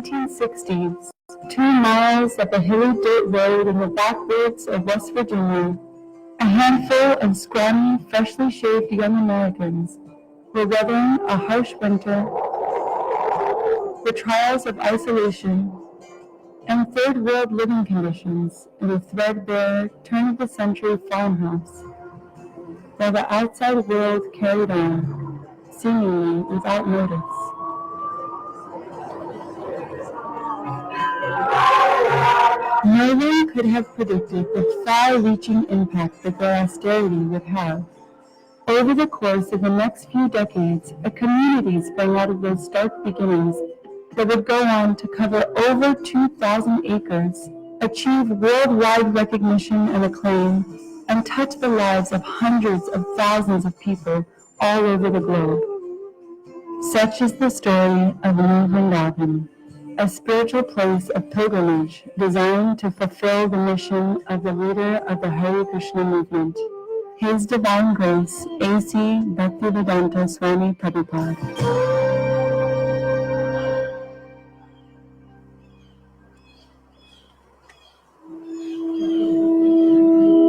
1960s, 2 miles up a hilly dirt road in the backwoods of West Virginia, a handful of scrawny, freshly shaved young Americans were weathering a harsh winter, the trials of isolation, and third-world living conditions in a threadbare, turn-of-the-century farmhouse, while the outside world carried on, seemingly without notice. No one could have predicted the far-reaching impact that their austerity would have. Over the course of the next few decades, a community sprang out of those stark beginnings that would go on to cover over 2,000 acres, achieve worldwide recognition and acclaim, and touch the lives of hundreds of thousands of people all over the globe. Such is the story of New Vrindavan, a spiritual place of pilgrimage designed to fulfill the mission of the leader of the Hare Krishna movement, His Divine Grace, A.C. Bhaktivedanta Swami Prabhupada.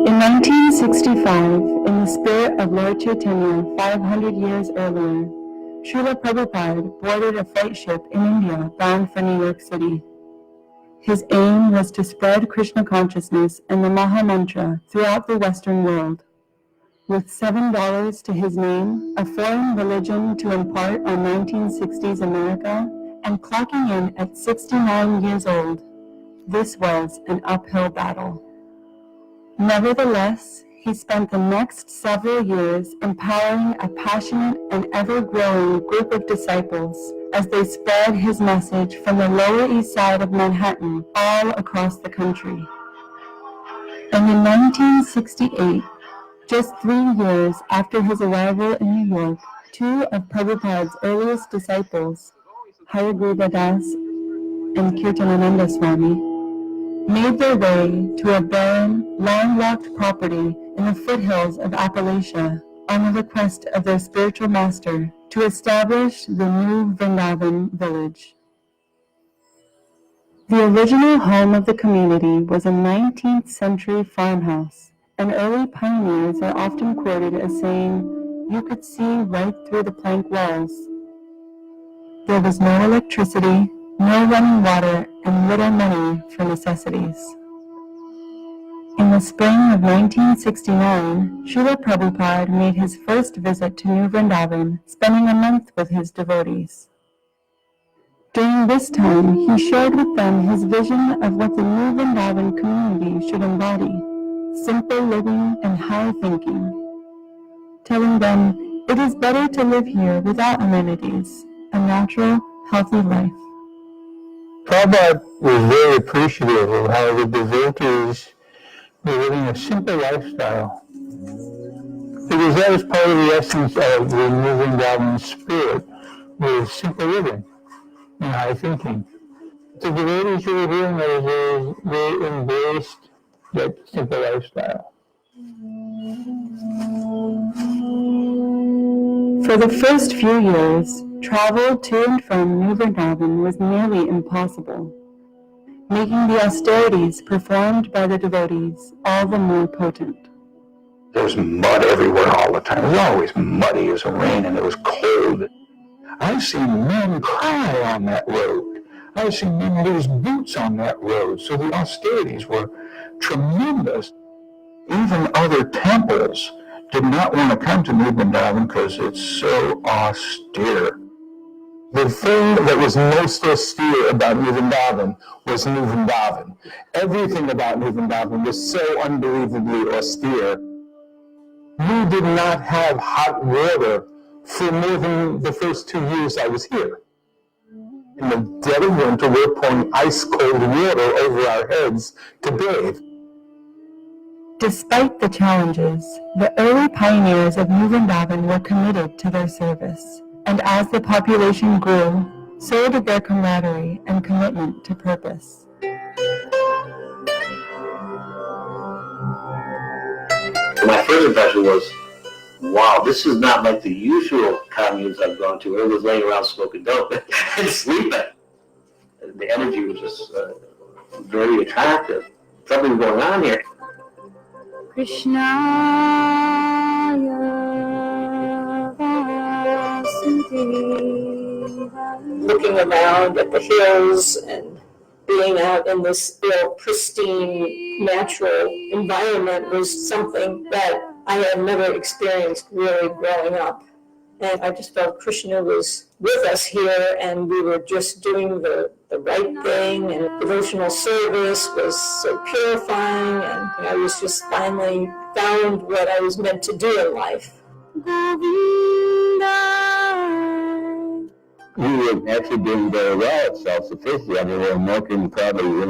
In 1965, in the spirit of Lord Chaitanya 500 years earlier, Srila Prabhupada boarded a flight ship in India bound for New York City. His aim was to spread Krishna consciousness and the Maha Mantra throughout the Western world. With $7 to his name, a foreign religion to impart on 1960s America, and clocking in at 69 years old, this was an uphill battle. Nevertheless, he spent the next several years empowering a passionate and ever-growing group of disciples as they spread his message from the Lower East Side of Manhattan all across the country. And in 1968, just 3 years after his arrival in New York, 2 of Prabhupada's earliest disciples, Hayagriva Das and Kirtanananda Swami, made their way to a barren, landlocked property in the foothills of Appalachia on the request of their spiritual master to establish the New Vrindavan village. The original home of the community was a 19th century farmhouse, and early pioneers are often quoted as saying, "You could see right through the plank walls." There was no electricity, no running water, and little money for necessities. In the spring of 1969, Srila Prabhupada made his first visit to New Vrindavan, spending a month with his devotees. During this time, he shared with them his vision of what the New Vrindavan community should embody: simple living and high thinking, telling them it is better to live here without amenities, a natural, healthy life. Prabhupada was very appreciative of how the devotees were living a simple lifestyle, because that was part of the essence of the New Vrindavan spirit, was simple living and high thinking. The devotees who were here in those days, they embraced that simple lifestyle. For the first few years, travel to and from New Vrindavan was nearly impossible, making the austerities performed by the devotees all the more potent. There was mud everywhere all the time. It was always muddy as rain, and it was cold. I've seen men cry on that road. I've seen men lose boots on that road. So the austerities were tremendous. Even other temples did not want to come to New Vrindavan because it's so austere. The thing that was most austere about New Vrindavan was New Vrindavan. Everything about New Vrindavan was so unbelievably austere. We did not have hot water for more than the first 2 years I was here. In the dead of winter, we're pouring ice-cold water over our heads to bathe. Despite the challenges, the early pioneers of New Vrindavan were committed to their service, and as the population grew, so did their camaraderie and commitment to purpose. My first impression was, wow, this is not like the usual communes I've gone to. Everyone's laying around smoking dope and sleeping. the energy was just very attractive. Something going on here. Krishna looking around at the hills and being out in this pristine, natural environment was something that I had never experienced really growing up. And I just felt Krishna was with us here, and we were just doing the right thing, and devotional service was so purifying, and I was just finally found what I was meant to do in life. We were actually doing very well at self-sufficiency. I mean, we were milking probably,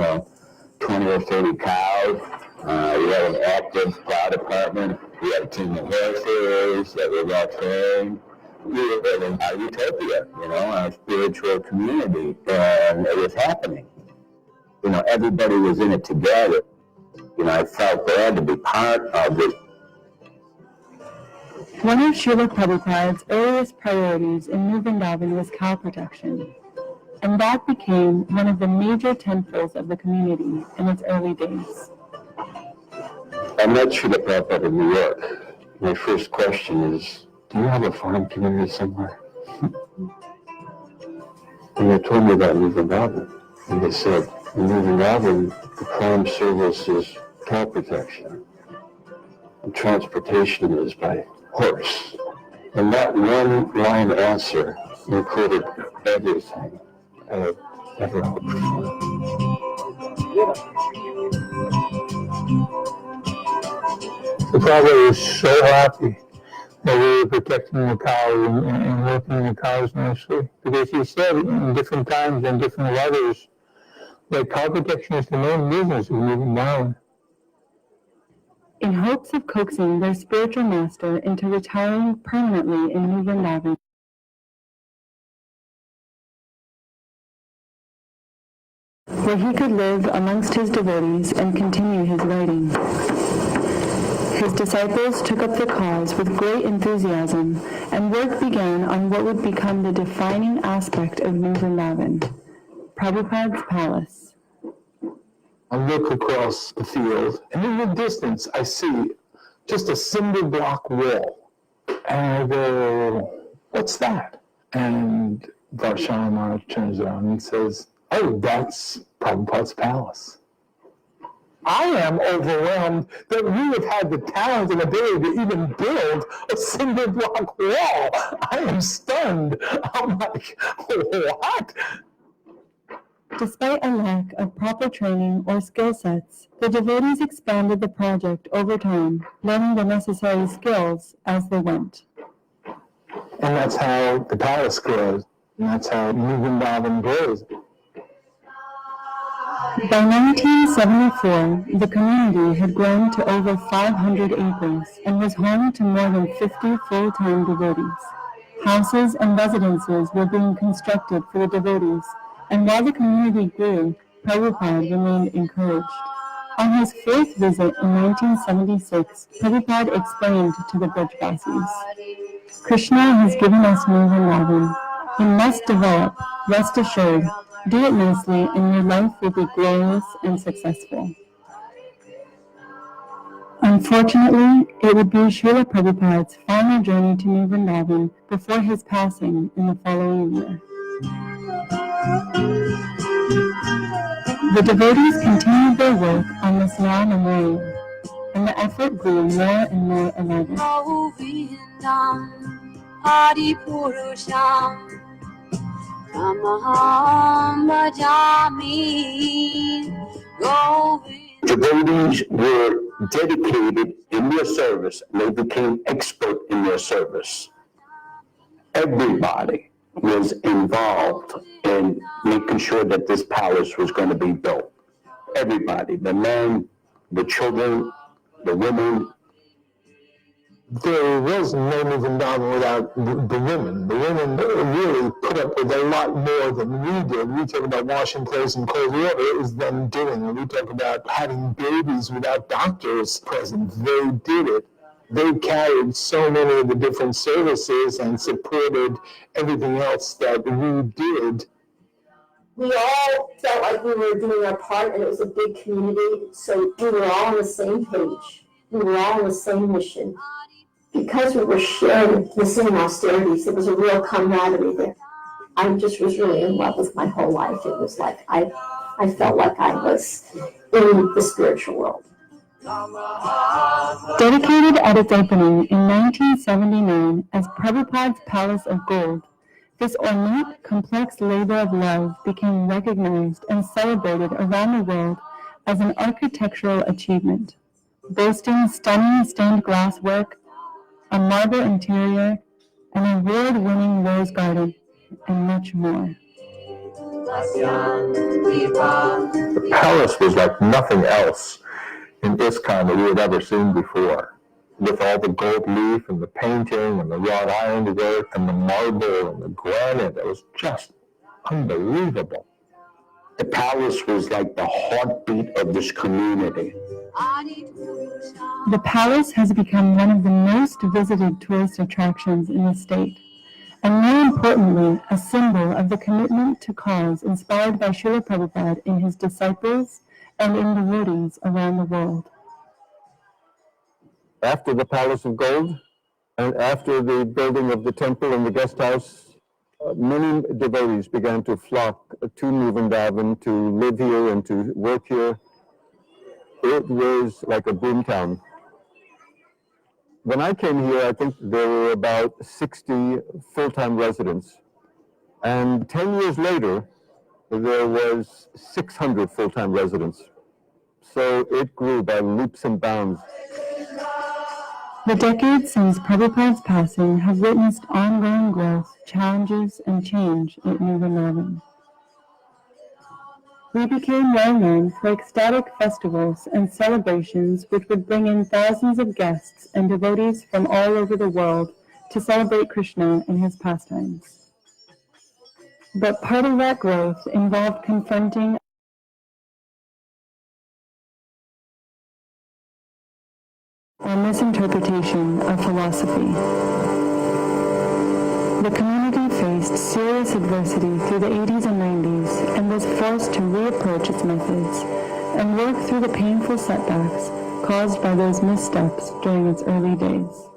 20 or 30 cows. We had an active plow department. We had a team of horses that were well trained. We were living our utopia, our spiritual community, and it was happening. Everybody was in it together. I felt glad to be part of it. One of Srila Prabhupada's earliest priorities in New Vrindavan was cow protection, and that became one of the major tentpoles of the community in its early days. I met Srila Prabhupada in New York. My first question is, do you have a farm community somewhere? And they told me about New Vrindavan. And they said, in New Vrindavan, the prime service is cow protection. And transportation is by horse. And that one line answer included everything I had ever hoped for. The father was so happy that we were protecting the cows and milking the cows nicely. Because he said in different times and different weathers that cow protection is the main business of moving down. In hopes of coaxing their spiritual master into retiring permanently in New Vrindavan, where he could live amongst his devotees and continue his writing. His disciples took up the cause with great enthusiasm, and work began on what would become the defining aspect of New Vrindavan, Prabhupada's palace. I look across the field, and in the distance, I see just a cinder block wall. And I go, what's that? And Varsha Maharaj turns around and says, oh, that's Prabhupada's palace. I am overwhelmed that we have had the talent and ability to even build a cinder block wall. I am stunned. I'm like, what? Despite a lack of proper training or skill sets, the devotees expanded the project over time, learning the necessary skills as they went. And that's how the palace grows. And that's how New Vrindavan grows. By 1974, the community had grown to over 500 acres and was home to more than 50 full-time devotees. Houses and residences were being constructed for the devotees, and while the community grew, Prabhupada remained encouraged. On his fourth visit in 1976, Prabhupada explained to the Vrajavasis, Krishna has given us New Vrindavan. He must develop, rest assured, do it nicely, and your life will be glorious and successful. Unfortunately, it would be Srila Prabhupada's final journey to New Vrindavan before his passing in the following year. The devotees continued their work on this now memorial, and the effort grew more and more elaborate. Devotees were dedicated in their service, and they became expert in their service. Everybody was involved in making sure that this palace was going to be built. Everybody, the men, the children, the women. There was no New Vrindavan without the women. The women really put up with a lot more than we did. We talk about washing clothes in cold water. It was them doing it. We talk about having babies without doctors present. They did it. They carried so many of the different services and supported everything else that we did. we all felt like we were doing our part, and it was a big community, so we were all on the same page. We were all on the same mission. Because we were sharing the same austerities, there was a real camaraderie there. I just was really in love with my whole life. It was like I felt like I was in the spiritual world. Dedicated at its opening in 1979 as Prabhupada's Palace of Gold, this ornate, complex labor of love became recognized and celebrated around the world as an architectural achievement, boasting stunning stained glass work, a marble interior, an award-winning rose garden, and much more. The palace was like nothing else in ISKCON that we had ever seen before, with all the gold leaf and the painting and the wrought iron work and the marble and the granite. It was just unbelievable. The palace was like the heartbeat of this community. The palace has become one of the most visited tourist attractions in the state, and more importantly, a symbol of the commitment to cause inspired by Srila Prabhupada in his disciples and in devotees around the world. After the Palace of Gold and after the building of the temple and the guest house, many devotees began to flock to New Vrindavan to live here and to work here. It was like a boomtown. When I came here, I think there were about 60 full-time residents. And 10 years later, there was 600 full-time residents. So it grew by leaps and bounds. The decades since Prabhupada's passing have witnessed ongoing growth, challenges, and change at New Vrindavan. We became well known for ecstatic festivals and celebrations which would bring in thousands of guests and devotees from all over the world to celebrate Krishna and his pastimes. But part of that growth involved confronting a misinterpretation of philosophy. The community faced serious adversity through the 80s and 90s and was forced to reapproach its methods and work through the painful setbacks caused by those missteps during its early days.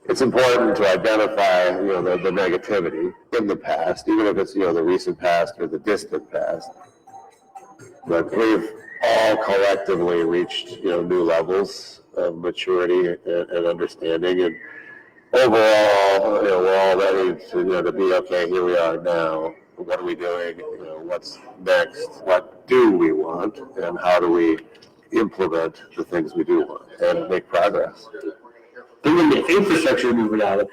It's important to identify, the negativity in the past, even if it's, the recent past or the distant past. But we've all collectively reached, new levels of maturity and understanding, and overall, we're all ready to be okay. Here we are now. What are we doing? What's next? What do we want? And how do we implement the things we do want and make progress? Building the infrastructure of New Vrindavan,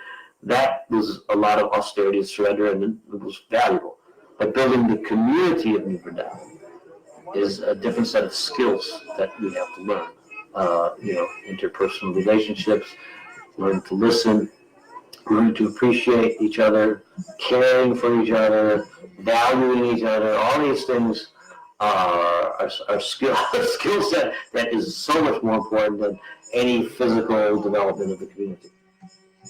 that was a lot of austerity and surrender, and it was valuable. But building the community of New Vrindavan is a different set of skills that we have to learn. Interpersonal relationships, learn to listen, learn to appreciate each other, caring for each other, valuing each other. All these things are skill set that is so much more important than any physical development of the community.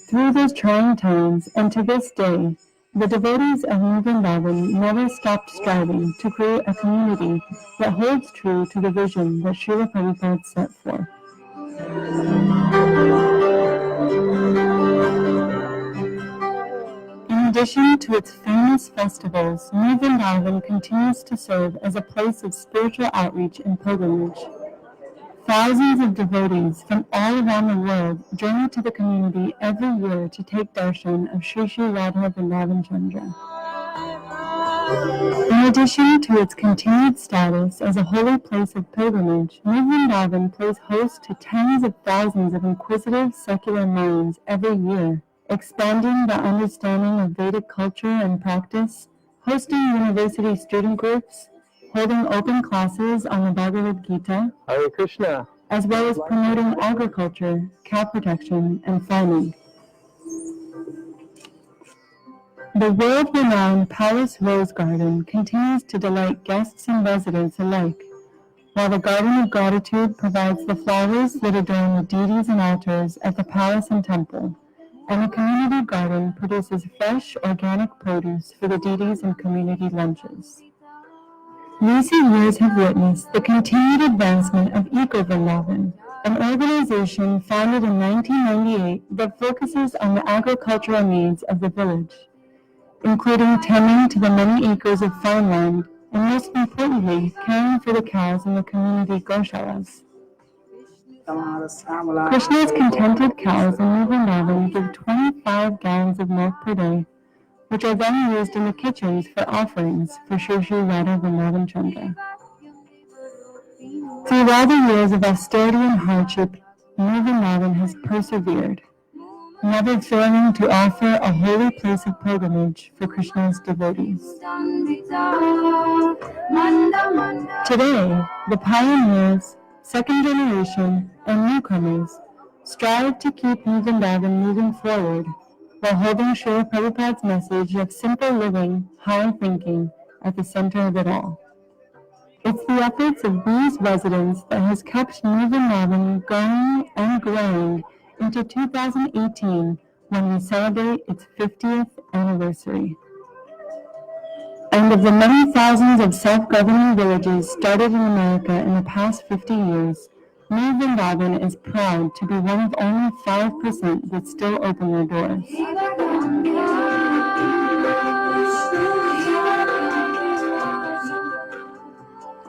Through those trying times, and to this day, the devotees of New Vrindavan never stopped striving to create a community that holds true to the vision that Srila Prabhupada set forth. In addition to its famous festivals, New Vrindavan continues to serve as a place of spiritual outreach and pilgrimage. Thousands of devotees from all around the world journey to the community every year to take darshan of Sri Sri Radha Vrindavan Chandra. In addition to its continued status as a holy place of pilgrimage, New Vrindavan plays host to tens of thousands of inquisitive secular minds every year, expanding the understanding of Vedic culture and practice, hosting university student groups, holding open classes on the Bhagavad Gita, Hare Krishna, as well as promoting agriculture, cow protection, and farming. The world-renowned Palace Rose Garden continues to delight guests and residents alike, while the Garden of Gratitude provides the flowers that adorn the deities and altars at the palace and temple, and the community garden produces fresh, organic produce for the deities and community lunches. Recent years have witnessed the continued advancement of Eco Vrindavan, an organization founded in 1998 that focuses on the agricultural needs of the village, including tending to the many acres of farmland and, most importantly, caring for the cows in the community goshalas. Krishna's contented cows in Vrindavan give 25 gallons of milk per day, which are then used in the kitchens for offerings for Shri Shri Radha Vrindavan Chandra. Through all the years of austerity and hardship, Vrindavan has persevered, never failing to offer a holy place of pilgrimage for Krishna's devotees. Today, the pioneers, second generation, and newcomers strive to keep New Vrindavan moving forward while holding Srila Prabhupada's message of simple living, high thinking at the center of it all. It's the efforts of these residents that has kept New Vrindavan going and growing into 2018 when we celebrate its 50th anniversary. And of the many thousands of self-governing villages started in America in the past 50 years, New Vrindavan is proud to be one of only 5% that still open their doors.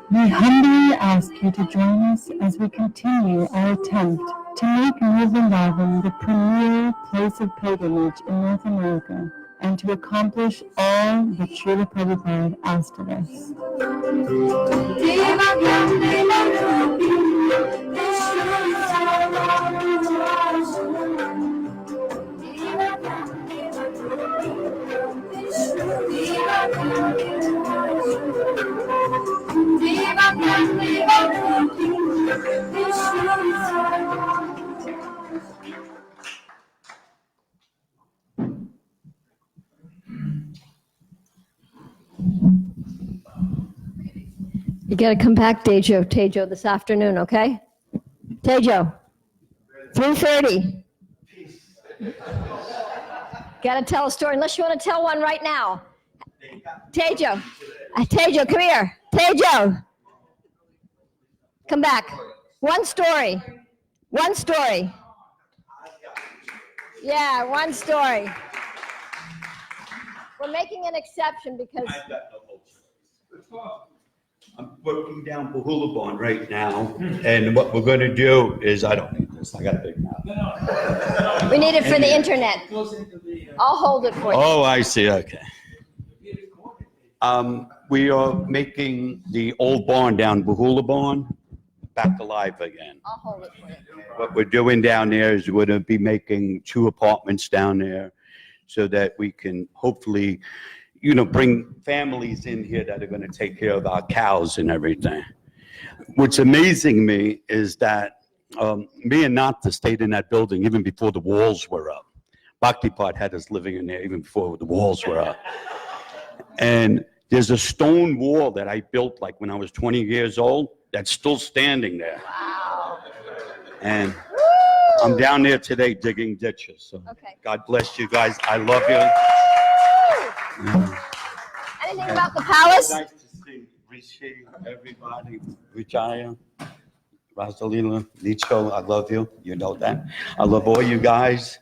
We humbly ask you to join us as we continue our attempt to make New Vrindavan the premier place of pilgrimage in North America and to accomplish all that Srila Prabhupada asked of us. You got to come back, Tejo, this afternoon, okay? Tejo, 3:30. Got to tell a story, unless you want to tell one right now. Tejo, come here. Tejo, come back. One story. Yeah, one story. We're making an exception because... I'm working down Bahulabon right now, and what we're going to do is, I don't need this, I got a big mouth. We need it for the internet. I'll hold it for you. Oh, I see, okay. We are making the old barn down Bahulabon back alive again. I'll hold it for you. What we're doing down there is we're going to be making 2 apartments down there so that we can hopefully bring families in here that are going to take care of our cows and everything. What's amazing me is that me and Nata stayed in that building even before the walls were up. Bhaktipad had us living in there even before the walls were up. And there's a stone wall that I built like when I was 20 years old that's still standing there. Wow. And I'm down there today digging ditches. So Okay. God bless you guys. I love you. Anything about the palace? Nice to see Rishi, everybody, Jaya, Rosalila, Nicho, I love you. You know that. I love all you guys.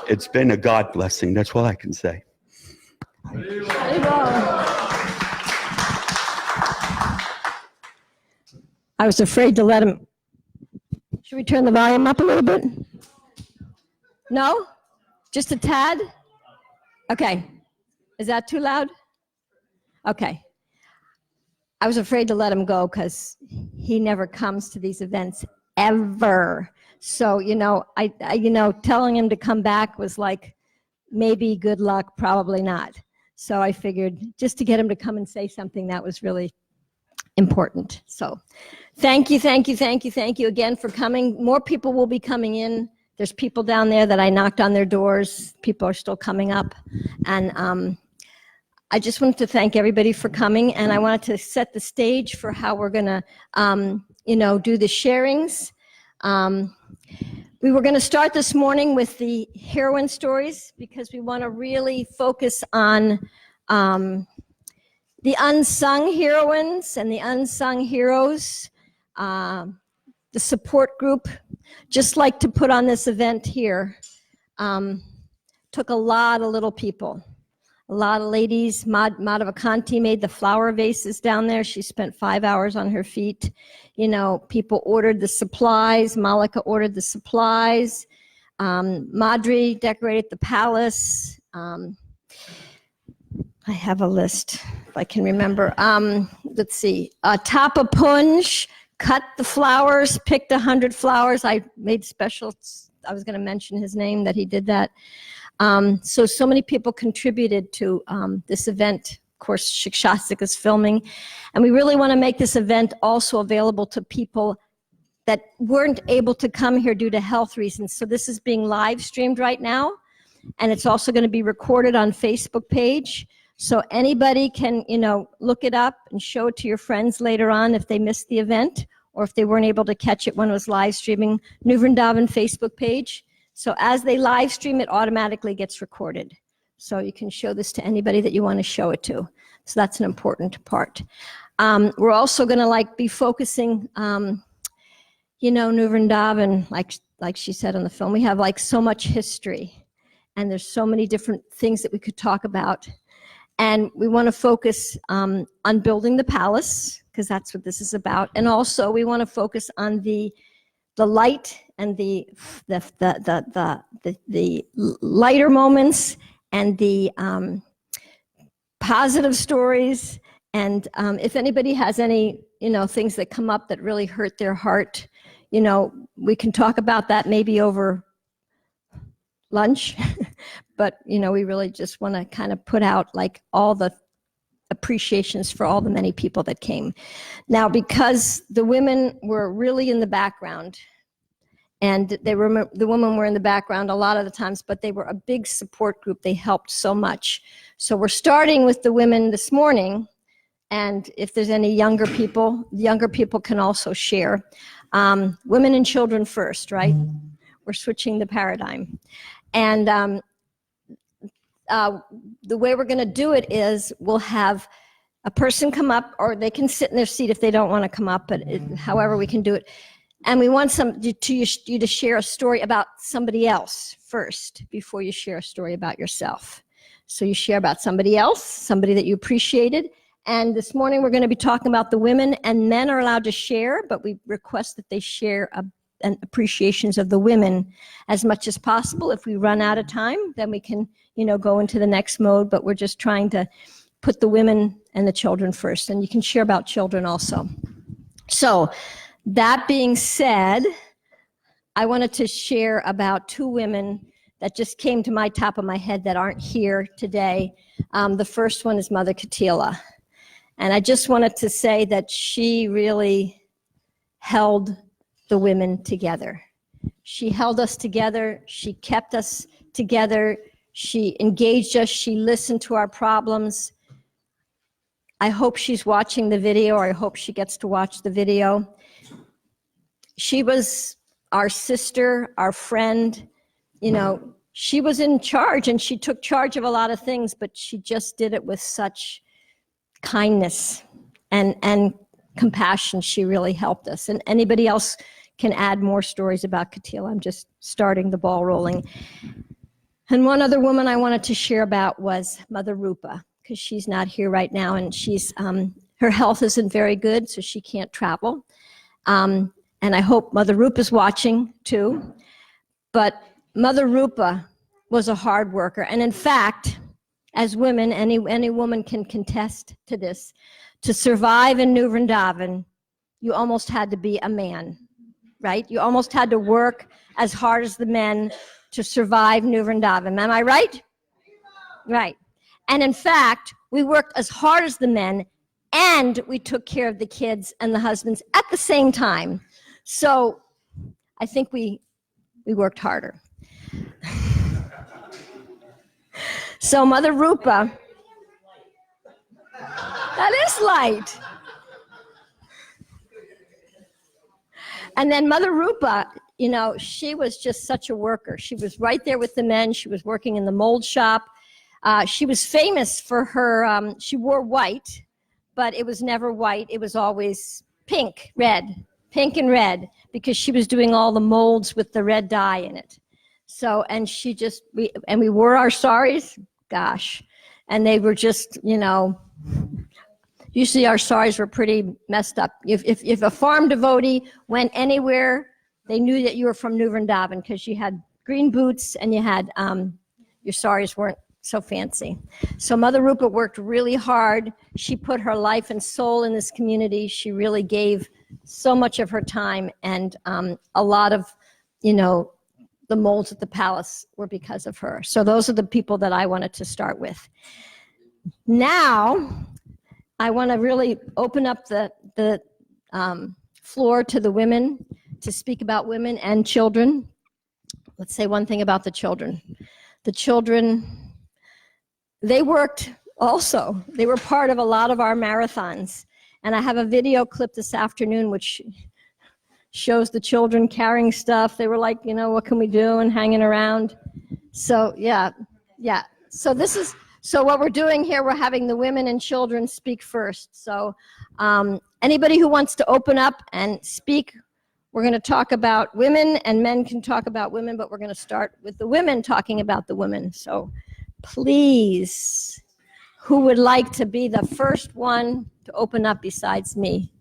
It's been a God blessing. That's all I can say. I was afraid to let him. Should we turn the volume up a little bit? No? Just a tad? Okay. Is that too loud? Okay. I was afraid to let him go because he never comes to these events ever. So, I telling him to come back was like, maybe good luck, probably not. So I figured just to get him to come and say something that was really important. So thank you again for coming. More people will be coming in. There's people down there that I knocked on their doors. People are still coming up. And I just wanted to thank everybody for coming. And I wanted to set the stage for how we're going to, do the sharings. We were going to start this morning with the heroine stories because we want to really focus on the unsung heroines and the unsung heroes, the support group. Just like to put on this event here, took a lot of little people. A lot of ladies. Madhavakanti made the flower vases down there. She spent 5 hours on her feet. You know, people ordered the supplies. Malika ordered the supplies. Madri decorated the palace. I have a list, if I can remember. Let's see. Tapa Punj cut the flowers, picked 100 flowers. I made specials. I was going to mention his name, that he did that. So many people contributed to this event. Of course, Shikshastik is filming. And we really want to make this event also available to people that weren't able to come here due to health reasons. So this is being live streamed right now. And it's also going to be recorded on Facebook page. So anybody can, you know, look it up and show it to your friends later on if they missed the event or if they weren't able to catch it when it was live streaming. New Vrindavan Facebook page. So as they live stream, it automatically gets recorded. So you can show this to anybody that you want to show it to. So that's an important part. We're also going to be focusing, you know, New Vrindavan, like she said on the film, we have so much history and there's so many different things that we could talk about. And we want to focus on building the palace because that's what this is about. And also we want to focus on the light and the lighter moments and the positive stories. And if anybody has any, you know, things that come up that really hurt their heart, you know, we can talk about that maybe over lunch. But, you know, we really just want to kind of put out all the appreciations for all the many people that came. Now, because the women were really in the background, and the women were in the background a lot of the times, but they were a big support group. They helped so much. So we're starting with the women this morning, and if there's any younger people can also share. Women and children first, right? We're switching the paradigm. And the way we're going to do it is we'll have a person come up, or they can sit in their seat if they don't want to come up, but however we can do it. And we want you to share a story about somebody else first before you share a story about yourself. So you share about somebody else, somebody that you appreciated. And this morning we're going to be talking about the women, and men are allowed to share, but we request that they share an appreciations of the women as much as possible. If we run out of time, then we can, you know, go into the next mode, but we're just trying to put the women and the children first. And you can share about children also. So that being said, I wanted to share about two women that just came to my top of my head that aren't here today. The first one is Mother Katila. And I just wanted to say that she really held the women together. She held us together. She kept us together. She engaged us. She listened to our problems. I hope she's watching the video, or I hope she gets to watch the video. She was our sister, our friend. You know, she was in charge, and she took charge of a lot of things, but she just did it with such kindness and compassion. She really helped us. And anybody else can add more stories about Katila. I'm just starting the ball rolling. And one other woman I wanted to share about was Mother Rupa, because she's not here right now, and she's her health isn't very good, so she can't travel. And I hope Mother Rupa's watching too. But Mother Rupa was a hard worker. And in fact, as women, any woman can contest to this. To survive in New Vrindavan, you almost had to be a man, right? You almost had to work as hard as the men to survive New Vrindavan. Am I right? Right. And in fact, we worked as hard as the men, and we took care of the kids and the husbands at the same time. So I think we worked harder. So Mother Rupa, that is light. And then Mother Rupa, you know, she was just such a worker. She was right there with the men. She was working in the mold shop. She was famous for her, she wore white, but it was never white. It was always pink and red, because she was doing all the molds with the red dye in it. So, and we wore our saris, gosh, and they were just, you know, usually our saris were pretty messed up. If a farm devotee went anywhere, they knew that you were from New Vrindavan, because you had green boots and you had, your saris weren't so fancy. So Mother Rupa worked really hard. She put her life and soul in this community. She really gave so much of her time, and a lot of, you know, the molds at the palace were because of her. So those are the people that I wanted to start with. Now, I want to really open up the floor to the women to speak about women and children. Let's say one thing about the children. The children, they worked also. They were part of a lot of our marathons. And I have a video clip this afternoon which shows the children carrying stuff. They were like, you know, what can we do, and hanging around. So yeah. So what we're doing here, we're having the women and children speak first. So anybody who wants to open up and speak, we're going to talk about women, and men can talk about women, but we're going to start with the women talking about the women. So please, who would like to be the first one to open up besides me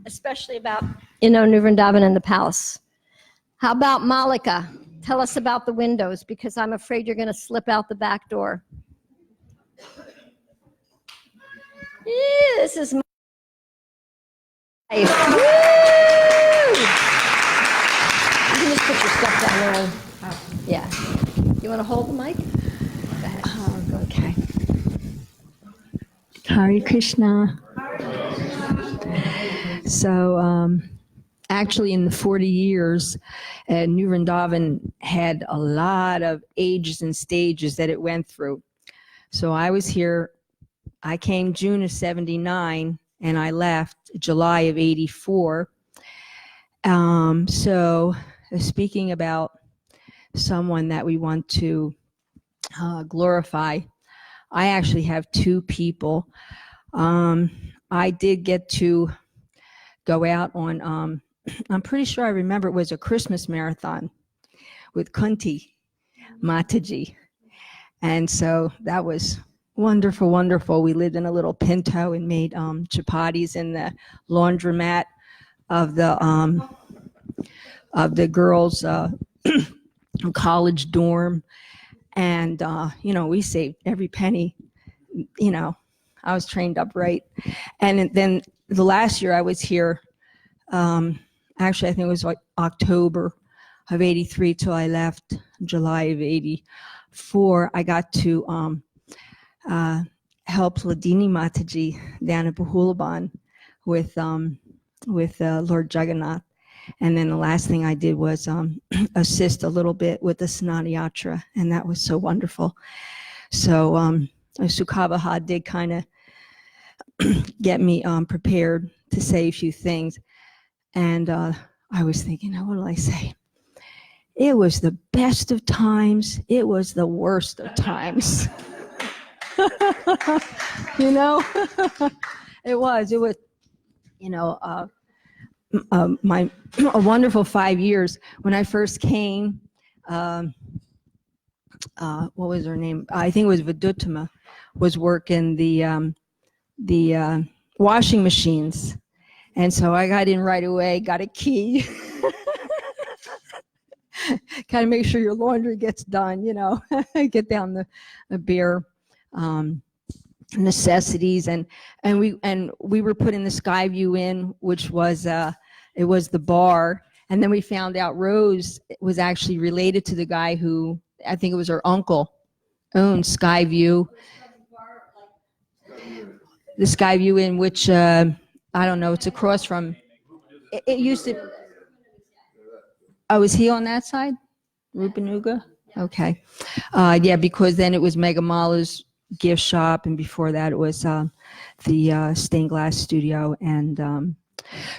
especially about, you know, New Vrindavan and the palace? How about Malika? Tell us about the windows, because I'm afraid you're going to slip out the back door. Yeah, this is my life. Woo! You can just put your stuff down there. Yeah. You want to hold the mic? Go ahead. Okay. Hare Krishna. So, actually, in the 40 years, New Vrindavan had a lot of ages and stages that it went through. So I was here, I came June of 79, and I left July of 84. So speaking about someone that we want to glorify, I actually have two people. I did get to go out on, I'm pretty sure I remember it was a Christmas marathon with Kunti Mataji. And so that was wonderful, wonderful. We lived in a little pinto and made chapatis in the laundromat of the girls' college dorm. And, you know, we saved every penny. You know, I was trained up right. And then the last year I was here, actually I think it was like October of 83 till I left July of 84. I got to help Ladini Mataji down at Bahulaban with Lord Jagannath. And then the last thing I did was assist a little bit with the Snanayatra, and that was so wonderful. So Sukhabaha did kind of get me prepared to say a few things. And I was thinking, what will I say? It was the best of times. It was the worst of times. You know, it was, you know, a wonderful 5 years. When I first came, what was her name? I think it was Viduttama, was working the washing machines. And so I got in right away, got a key. Kind of make sure your laundry gets done, you know, get down the bare necessities. And we were putting the Skyview in, which was it was the bar. And then we found out Rose was actually related to the guy who, I think it was her uncle, owned Skyview. The Skyview in which, I don't know, it's across from, it used to, oh, is he on that side? Rupanuga? Okay. Yeah, because then it was Megamala's gift shop, and before that it was the stained glass studio. And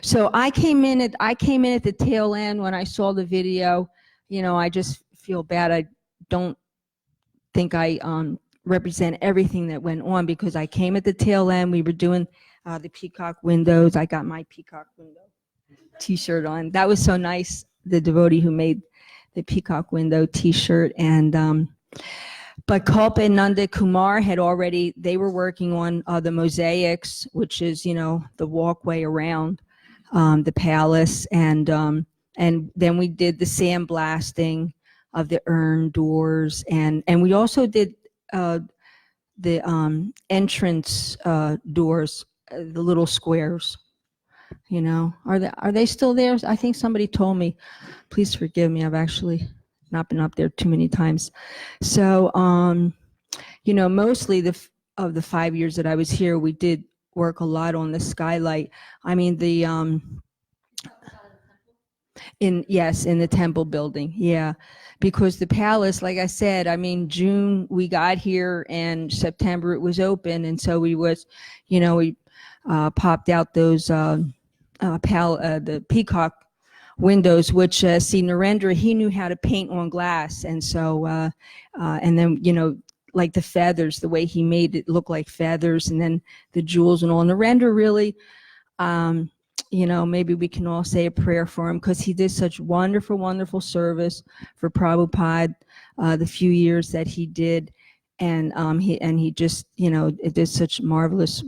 So I came in at the tail end when I saw the video. I just feel bad. I don't think I represent everything that went on because I came at the tail end. We were doing the peacock windows. I got my peacock window t-shirt on. That was so nice. The devotee who made the peacock window t-shirt. And but Kalpa and Nanda Kumar they were working on the mosaics, which is, the walkway around the palace. And then we did the sandblasting of the urn doors. And we also did the entrance doors, the little squares. Are they still there? I think somebody told me. Please forgive me. I've actually not been up there too many times. So, mostly of the 5 years that I was here, we did work a lot on the skylight. I mean, in the temple building. Yeah. Because the palace, like I said, June we got here and September it was open. And so we popped out those, the peacock windows, which Narendra, he knew how to paint on glass. And so, and then, like the feathers, the way he made it look like feathers, and then the jewels and all. Narendra really, maybe we can all say a prayer for him because he did such wonderful, wonderful service for Prabhupada the few years that he did. And he just, it did such marvelous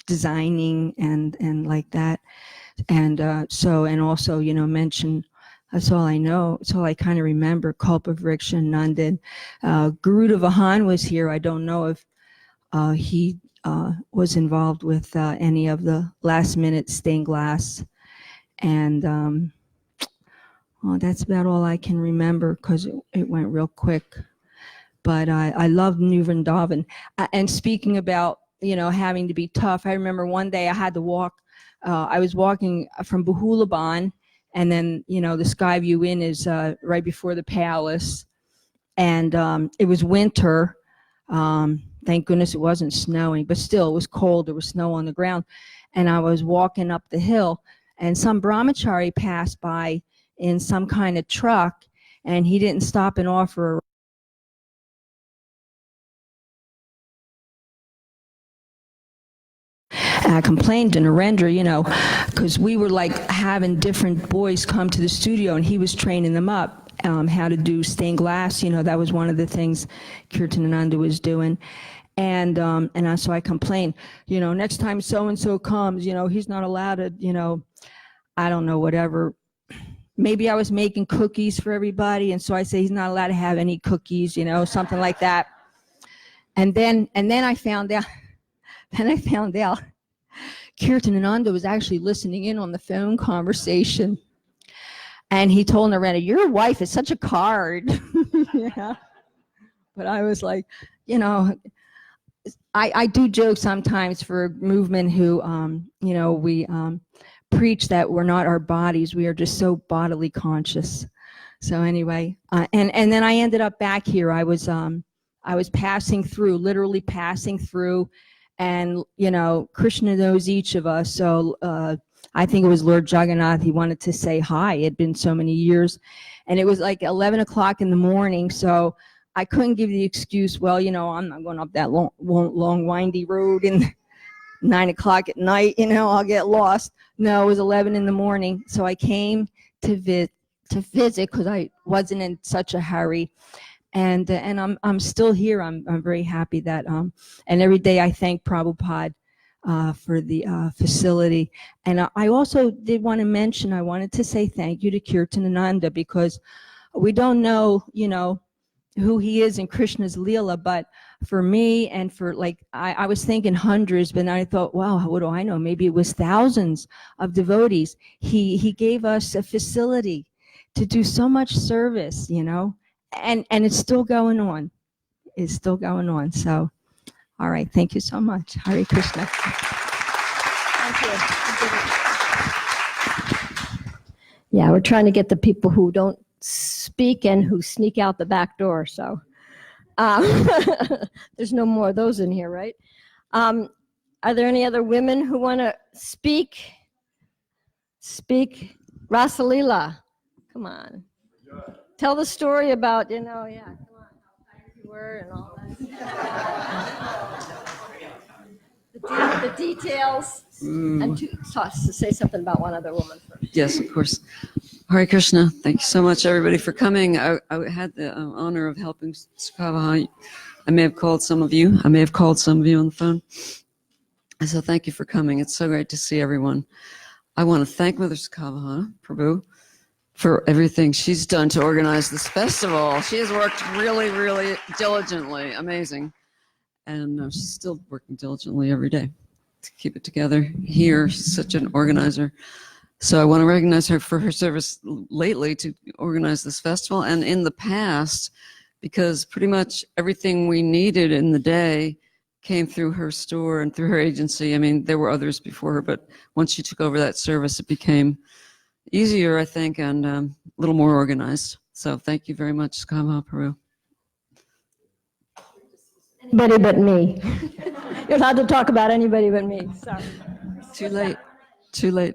designing and like that. And and also, mention, that's all I know. That's all I kind of remember. Kalpa Vriksha and Nandan. Garuda Vahan was here. I don't know if he was involved with any of the last minute stained glass. And that's about all I can remember because it went real quick. But I love New Vrindavan. And speaking about, having to be tough, I remember one day I had to walk. I was walking from Bahulaban, and then, the sky view in is right before the palace. And it was winter. Thank goodness it wasn't snowing, but still it was cold. There was snow on the ground. And I was walking up the hill, and some brahmachari passed by in some kind of truck, and he didn't stop and offer a I complained to Narendra, because we were like having different boys come to the studio, and he was training them up how to do stained glass. That was one of the things Kirtanananda was doing. And so I complained, next time so-and-so comes, he's not allowed to, I don't know, whatever. Maybe I was making cookies for everybody, and so I say he's not allowed to have any cookies, something like that. And then I found out, Kirtanananda was actually listening in on the phone conversation. And he told Narendra, your wife is such a card. Yeah. But I was like, I do joke sometimes for a movement who, we preach that we're not our bodies. We are just so bodily conscious. So anyway, and then I ended up back here. I was passing through, literally passing through. And, Krishna knows each of us. So I think it was Lord Jagannath. He wanted to say hi. It had been so many years. And it was like 11 o'clock in the morning. So I couldn't give the excuse, well, I'm not going up that long windy road and 9 o'clock at night, I'll get lost. No, it was 11 in the morning. So I came to visit because I wasn't in such a hurry. And I'm still here. I'm very happy that and every day I thank Prabhupada for the facility. And I also did want to mention, I wanted to say thank you to Kirtanananda, because we don't know, who he is in Krishna's Leela, but for me and for I was thinking hundreds, but I thought, wow, what do I know? Maybe it was thousands of devotees. He gave us a facility to do so much service, and it's still going on. It's still going on. So, all right. Thank you so much. Hare Krishna. Thank you. Yeah, we're trying to get the people who don't speak and who sneak out the back door. So there's no more of those in here, right? Are there any other women who want to speak? speak Rasalila. Come on. Tell the story about, come on, how tired you were and all that. The details. And to say something about one other woman first. Yes, of course. Hare Krishna. Thank you so much, everybody, for coming. I had the honor of helping Sukavaha. I may have called some of you. I may have called some of you on the phone. And so thank you for coming. It's so great to see everyone. I want to thank Mother Sukavaha Prabhu for everything she's done to organize this festival. She has worked really, really diligently. Amazing. And she's still working diligently every day to keep it together here. She's such an organizer. So I want to recognize her for her service lately to organize this festival and in the past, because pretty much everything we needed in the day came through her store and through her agency. I mean, there were others before her, but once she took over that service, it became easier, I think, and a little more organized. So thank you very much, Skama Peru. Anybody but me. You're allowed to talk about anybody but me. Sorry. Too late. Too late.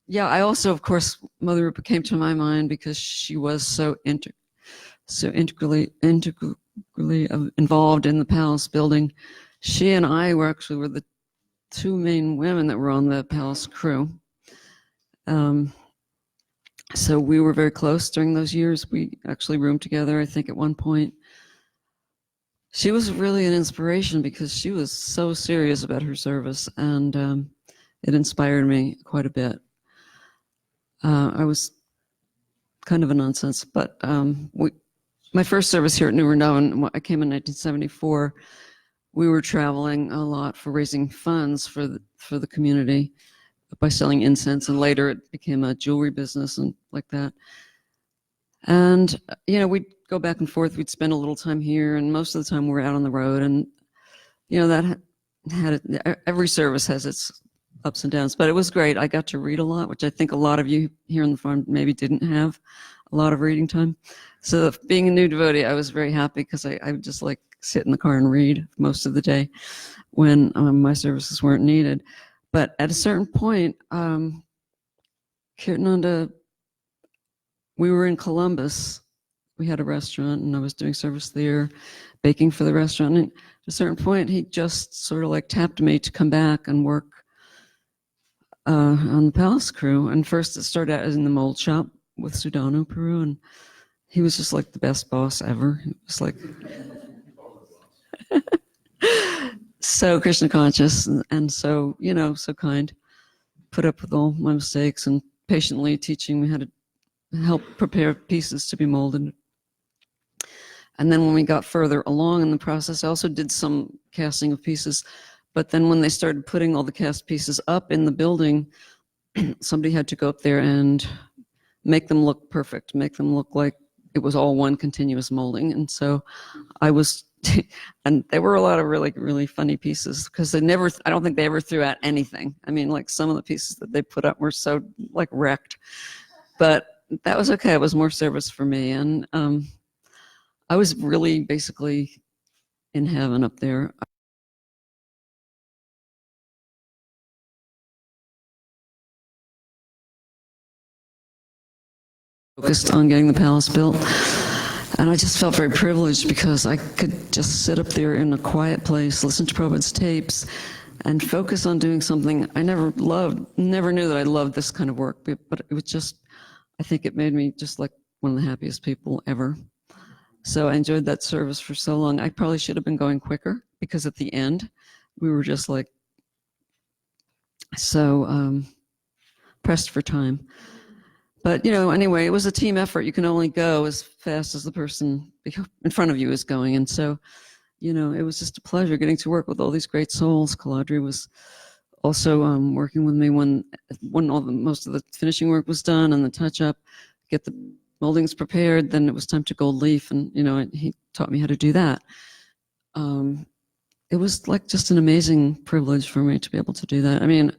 Yeah, I also, of course, Mother Rupa came to my mind because she was so integrally involved in the palace building. She and I were the two main women that were on the palace crew. So we were very close during those years. We actually roomed together, I think, at one point. She was really an inspiration because she was so serious about her service, and it inspired me quite a bit. I was kind of a nonsense, but my first service here at New Vrindavan, I came in 1974. We were traveling a lot for raising funds for the community by selling incense, and later it became a jewelry business and like that. And we'd go back and forth. We'd spend a little time here, and most of the time we're out on the road. And that every service has its ups and downs, but it was great. I got to read a lot, which I think a lot of you here on the farm maybe didn't have a lot of reading time. So being a new devotee, I was very happy because I would just like sit in the car and read most of the day when my services weren't needed. But at a certain point, Kirtananda, we were in Columbus. We had a restaurant and I was doing service there, baking for the restaurant. And at a certain point, he just sort of like tapped me to come back and work on the palace crew. And first it started out as in the mold shop with Sudanu Peru, and he was just like the best boss ever. It was like so Krishna conscious and so, so kind. Put up with all my mistakes and patiently teaching me how to help prepare pieces to be molded. And then when we got further along in the process, I also did some casting of pieces. But then when they started putting all the cast pieces up in the building, somebody had to go up there and make them look perfect, make them look like it was all one continuous molding. And so I was, and there were a lot of really, really funny pieces because I don't think they ever threw out anything. I mean, like some of the pieces that they put up were so like wrecked, but that was okay. It was more service for me. And I was really basically in heaven up there. Focused on getting the palace built. And I just felt very privileged because I could just sit up there in a quiet place, listen to Prabhupada's tapes, and focus on doing something I never knew that I loved this kind of work, but it was just, I think it made me just like one of the happiest people ever. So I enjoyed that service for so long. I probably should have been going quicker because at the end, we were just like so pressed for time. But, anyway, it was a team effort. You can only go as fast as the person in front of you is going. And so, it was just a pleasure getting to work with all these great souls. Kaladri was also working with me when most of the finishing work was done and the touch-up, get the moldings prepared. Then it was time to gold leaf. And, he taught me how to do that. It was like just an amazing privilege for me to be able to do that. I mean,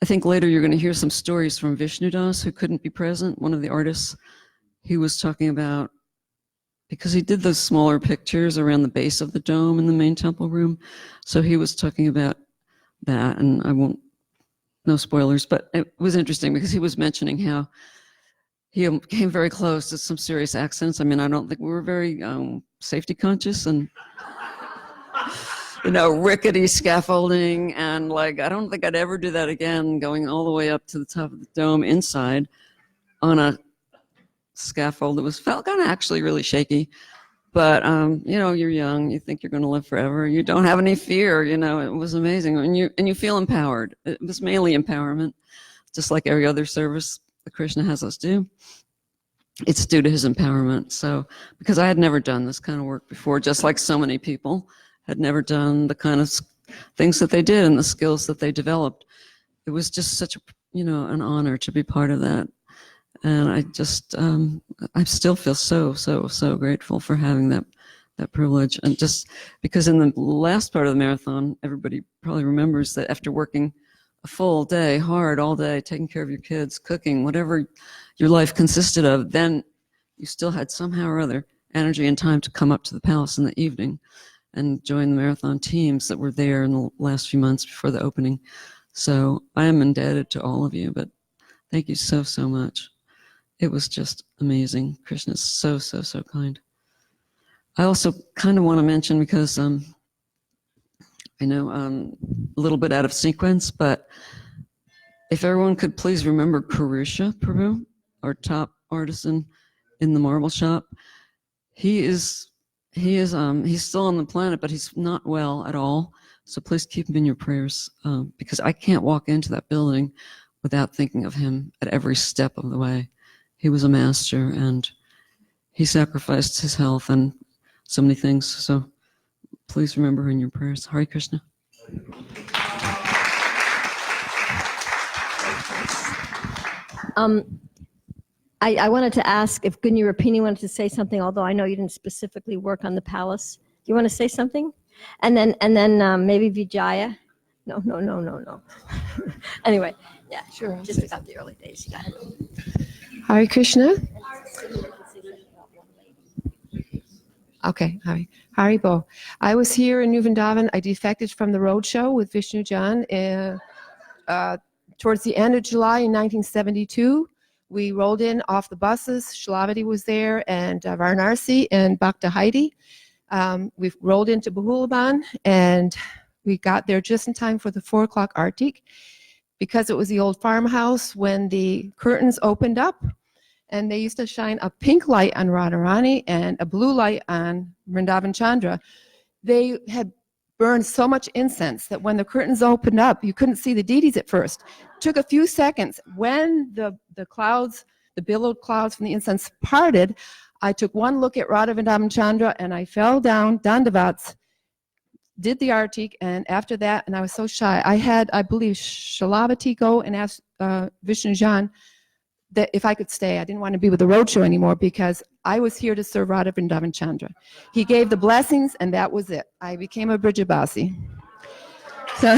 I think later you're going to hear some stories from Vishnudas, who couldn't be present, one of the artists. He was talking about, because he did those smaller pictures around the base of the dome in the main temple room. So he was talking about that, and I won't no spoilers, but it was interesting because he was mentioning how he came very close to some serious accidents. I mean, I don't think we were very safety conscious, and rickety scaffolding, and like, I don't think I'd ever do that again, going all the way up to the top of the dome inside on a scaffold that felt kind of actually really shaky. But, you're young, you think you're going to live forever. You don't have any fear, it was amazing. And you feel empowered. It was mainly empowerment, just like every other service that Krishna has us do. It's due to his empowerment. So, because I had never done this kind of work before, just like so many people had never done the kind of things that they did and the skills that they developed. It was just such an honor to be part of that. And I just, I still feel so grateful for having that privilege. And just because in the last part of the marathon, everybody probably remembers that after working a full day, hard all day, taking care of your kids, cooking, whatever your life consisted of, then you still had somehow or other energy and time to come up to the palace in the evening and join the marathon teams that were there in the last few months before the opening. So I am indebted to all of you, but thank you so much. It was just amazing. Krishna's so kind. I also kind of want to mention, because I know a little bit out of sequence, but if everyone could please remember Karusha Prabhu, our top artisan in the marble shop. He's still on the planet, but he's not well at all. So please keep him in your prayers, because I can't walk into that building without thinking of him at every step of the way. He was a master, and he sacrificed his health and so many things. So please remember in your prayers. Hare Krishna. I wanted to ask if Gunya Rapini wanted to say something, although I know you didn't specifically work on the palace. Do you want to say something? And then maybe Vijaya. No. Anyway, yeah, sure. Just about the early days. You got it. Hare Krishna. Okay, Hari Bo. I was here in New Vrindavan. I defected from the roadshow with Vishnu Jan towards the end of July in 1972. We rolled in off the buses. Shlavati was there, and Varanasi and Bhakta Heidi. We rolled into Bahulaban, and we got there just in time for the 4 o'clock Artik, because it was the old farmhouse when the curtains opened up, and they used to shine a pink light on Radharani and a blue light on Vrindavan Chandra. They had burned so much incense that when the curtains opened up, you couldn't see the deities at first. It took a few seconds. When the clouds, the billowed clouds from the incense parted, I took one look at Radha Vrindavan Chandra, and I fell down, dandavats, did the Artik, and after that, and I was so shy, I had, I believe, Shalavati go and ask Vishnu Jan that if I could stay. I didn't want to be with the roadshow anymore, because I was here to serve Radha Vrindavan Chandra. He gave the blessings, and that was it. I became a Brijabasi. So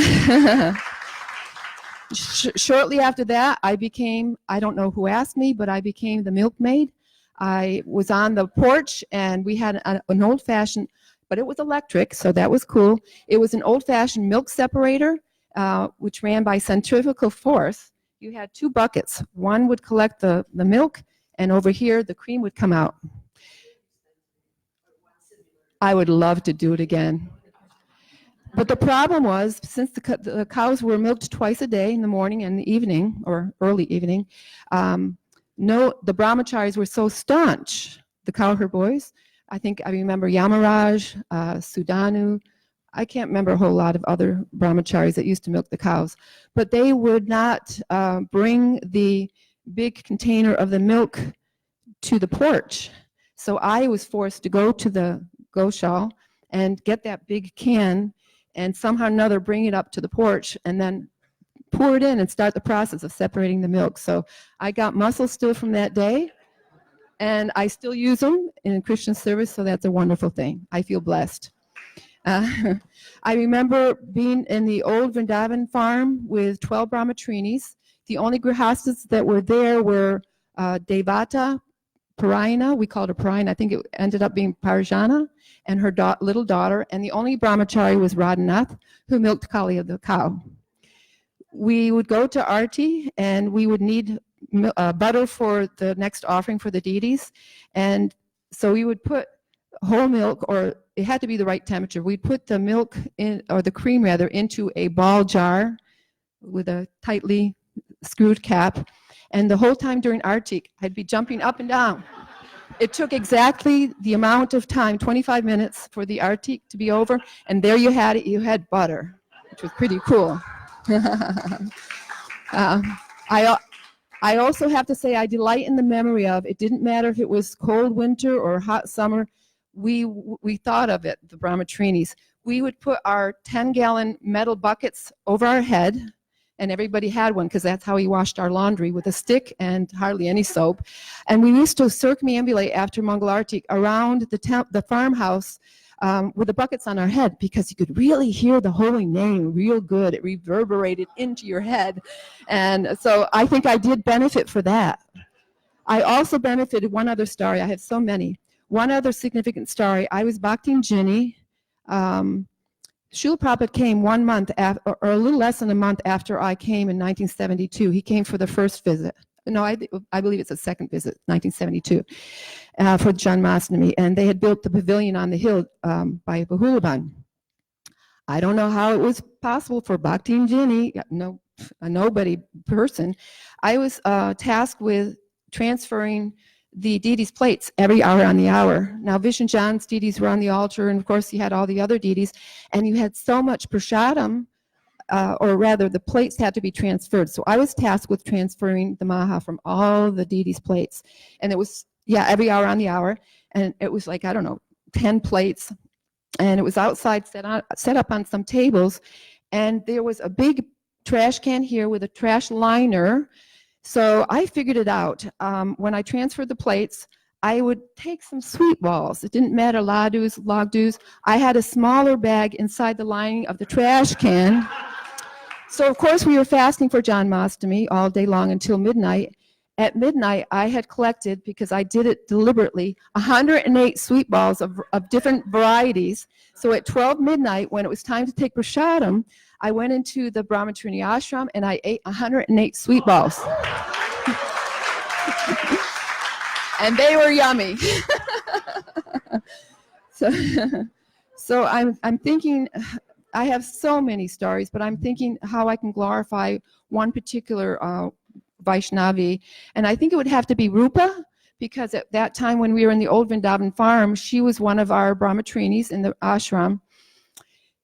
shortly after that, I became, I don't know who asked me, but I became the milkmaid. I was on the porch, and we had an old-fashioned, but it was electric, so that was cool. It was an old-fashioned milk separator, which ran by centrifugal force. You had 2 buckets. One would collect the milk, and over here, the cream would come out. I would love to do it again. But the problem was, since the cows were milked twice a day, in the morning and the evening, or early evening, the brahmacharis were so staunch, the cowherd boys. I remember Yamaraj, Sudanu. I can't remember a whole lot of other brahmacharis that used to milk the cows, but they would not bring the big container of the milk to the porch. So I was forced to go to the goshal and get that big can and somehow or another bring it up to the porch and then pour it in and start the process of separating the milk. So I got muscles still from that day, and I still use them in Christian service, so that's a wonderful thing. I feel blessed. I remember being in the old Vrindavan farm with 12 brahmatrinis. The only grihastas that were there were Devata, Parayana, we called her Parayana, I think it ended up being Parjana, and her little daughter, and the only brahmachari was Radhanath, who milked Kali of the cow. we would go to Arti, and we would need butter for the next offering for the deities. And so we would put whole milk, or it had to be the right temperature. We'd put the milk in, or the cream rather, into a ball jar with a tightly screwed cap. And the whole time during Arti, I'd be jumping up and down. It took exactly the amount of time, 25 minutes, for the Arti to be over. And there you had it, you had butter, which was pretty cool. I also have to say I delight in the memory of, it didn't matter if it was cold winter or hot summer, we thought of it, the brahmatrinis. We would put our 10-gallon metal buckets over our head, and everybody had one because that's how we washed our laundry, with a stick and hardly any soap. And we used to circumambulate after Mangalarti around the farmhouse with the buckets on our head, because you could really hear the holy name real good. It reverberated into your head. And so I think I did benefit for that. I also benefited, one other story, I have so many. One other significant story, I was Bhakti Jinni. Srila Prabhupada came 1 month after, or a little less than a month after I came in 1972. He came for the first visit. No, I believe it's a second visit, 1972, for Janmashtami. And they had built the pavilion on the hill by Bahulaban. I don't know how it was possible for Bhakti Jinni, no, a nobody person. I was tasked with transferring the deities' plates every hour on the hour. Now, Vishnu Jan's deities were on the altar, and of course you had all the other deities, and you had so much prasadam, or rather the plates had to be transferred. So I was tasked with transferring the maha from all the deities' plates. And it was, yeah, every hour on the hour. And it was like, I don't know, 10 plates. And it was outside set up on some tables. And there was a big trash can here with a trash liner. So I figured it out. When I transferred the plates, I would take some sweet balls. It didn't matter, ladus, lagdus. I had a smaller bag inside the lining of the trash can. So, of course, we were fasting for Janmashtami all day long until midnight. At midnight, I had collected, because I did it deliberately, 108 sweet balls of different varieties. So at 12 midnight, when it was time to take prasadam, I went into the Brahmatrini ashram and I ate 108 sweet balls. And they were yummy. So I'm thinking, I have so many stories, but I'm thinking how I can glorify one particular Vaishnavi. And I think it would have to be Rupa, because at that time when we were in the old Vrindavan farm, she was one of our brahmatrinis in the ashram.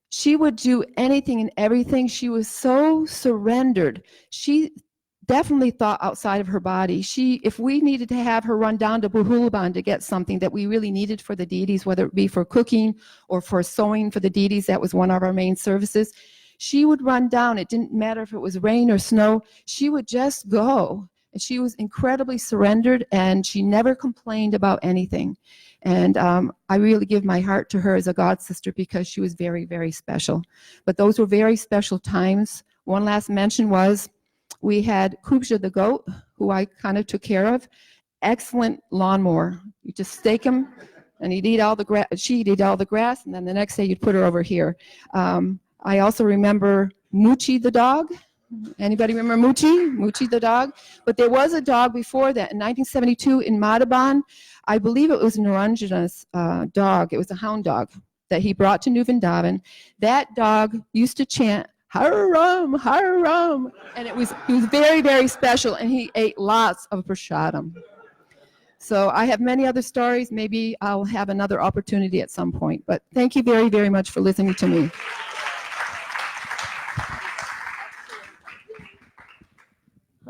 She would do anything and everything. She was so surrendered. She definitely thought outside of her body. If we needed to have her run down to Bahulaban to get something that we really needed for the deities, whether it be for cooking or for sewing for the deities, that was one of our main services, she would run down. It didn't matter if it was rain or snow. She would just go. And she was incredibly surrendered, and she never complained about anything. And I really give my heart to her as a god sister, because she was very, very special. But those were very special times. One last mention was, we had Kubja the goat, who I kind of took care of. Excellent lawnmower. You just stake him, and he'd eat all the grass. She'd eat all the grass, and then the next day you'd put her over here. I also remember Moochie the dog. Anybody remember Moochie? Moochie the dog? But there was a dog before that. In 1972 in Madhaban, I believe it was Naranjana's dog. It was a hound dog that he brought to New Vrindavan. That dog used to chant, Haram, Haram. And he was very, very special, and he ate lots of prasadam. So I have many other stories. Maybe I'll have another opportunity at some point. But thank you very, very much for listening to me.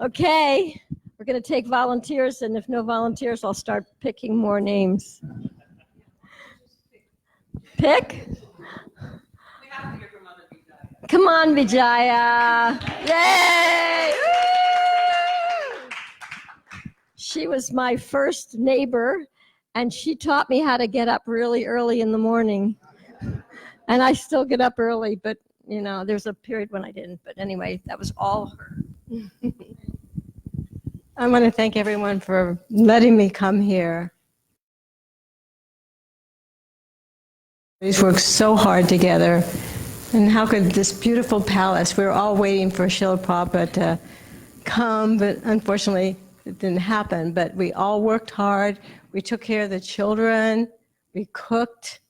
Okay, we're going to take volunteers, and if no volunteers, I'll start picking more names. Pick? Come on, Vijaya. Yay! Woo! She was my first neighbor, and she taught me how to get up really early in the morning. And I still get up early, but, you know, there's a period when I didn't. But anyway, that was all her. I want to thank everyone for letting me come here. We've worked so hard together, And how could this beautiful palace, we were all waiting for Srila Prabhupada to come, but unfortunately it didn't happen. But we all worked hard. We took care of the children. We cooked,